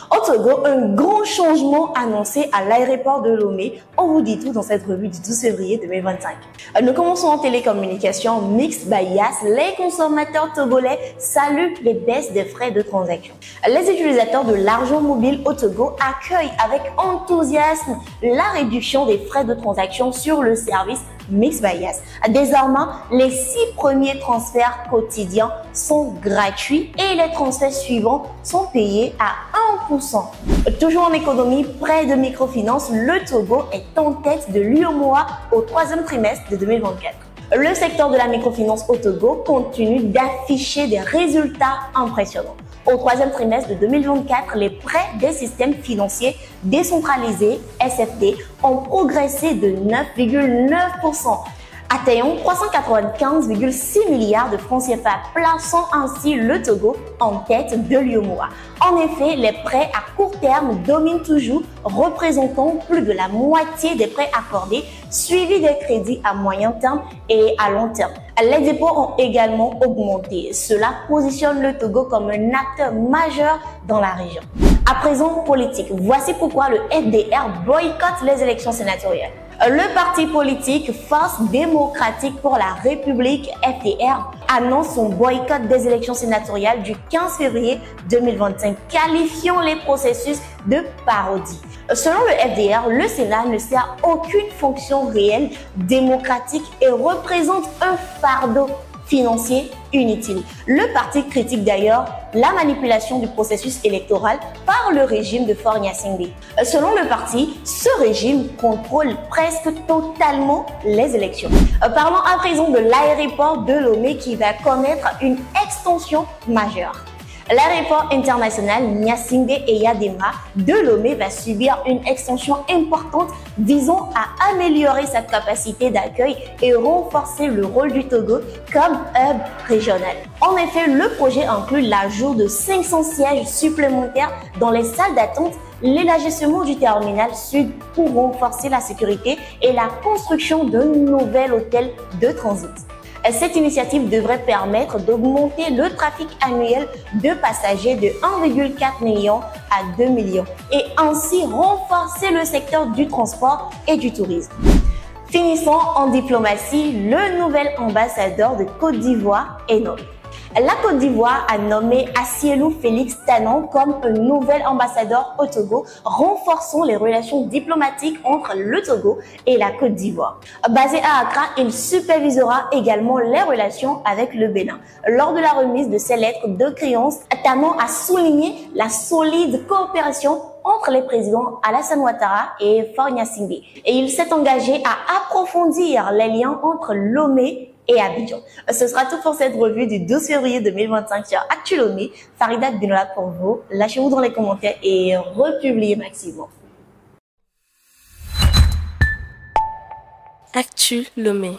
Au Togo, un grand changement annoncé à l'aéroport de Lomé. On vous dit tout dans cette revue du 12 février 2025. Nous commençons en télécommunication mixte by Yas. Les consommateurs togolais saluent les baisses des frais de transaction. Les utilisateurs de l'argent mobile au Togo accueillent avec enthousiasme la réduction des frais de transaction sur le service Mixed by Yas. Désormais, les 6 premiers transferts quotidiens sont gratuits et les transferts suivants sont payés à 1%. Toujours en économie, près de microfinance, le Togo est en tête de l'UEMOA au 3e trimestre de 2024. Le secteur de la microfinance au Togo continue d'afficher des résultats impressionnants. Au 3e trimestre de 2024, les prêts des systèmes financiers décentralisés, SFD, ont progressé de 9,9%, atteignant 395,6 milliards de francs CFA, plaçant ainsi le Togo en tête de l'UEMOA. En effet, les prêts à court terme dominent toujours, représentant plus de la moitié des prêts accordés, suivis des crédits à moyen terme et à long terme. Les dépôts ont également augmenté. Cela positionne le Togo comme un acteur majeur dans la région. À présent, politique. Voici pourquoi le FDR boycotte les élections sénatoriales. Le parti politique Force démocratique pour la République, FDR, annonce son boycott des élections sénatoriales du 15 février 2025, qualifiant les processus de parodie. Selon le FDR, le Sénat ne sert aucune fonction réelle démocratique et représente un fardeau financier inutile. Le parti critique d'ailleurs la manipulation du processus électoral par le régime de Faure Gnassingbé. Selon le parti, ce régime contrôle presque totalement les élections. Parlons à présent de l'aéroport de Lomé qui va connaître une extension majeure. L'aéroport international Gnassingbé Eyadema de Lomé va subir une extension importante visant à améliorer sa capacité d'accueil et renforcer le rôle du Togo comme hub régional. En effet, le projet inclut l'ajout de 500 sièges supplémentaires dans les salles d'attente, l'élargissement du terminal sud pour renforcer la sécurité et la construction d'un nouvel hôtel de transit. Cette initiative devrait permettre d'augmenter le trafic annuel de passagers de 1,4 million à 2 millions et ainsi renforcer le secteur du transport et du tourisme. Finissons en diplomatie, le nouvel ambassadeur de Côte d'Ivoire est nommé. La Côte d'Ivoire a nommé Assielou Félix Tanon comme un nouvel ambassadeur au Togo, renforçant les relations diplomatiques entre le Togo et la Côte d'Ivoire. Basé à Accra, il supervisera également les relations avec le Bénin. Lors de la remise de ses lettres de créance, Tanon a souligné la solide coopération entre les présidents Alassane Ouattara et Faure Gnassingbé. Et il s'est engagé à approfondir les liens entre Lomé et Abidjan. Ce sera tout pour cette revue du 12 février 2025 sur Actu Lomé. Farida Binola pour vous. Lâchez-vous dans les commentaires et republiez maximum. Actu Lomé.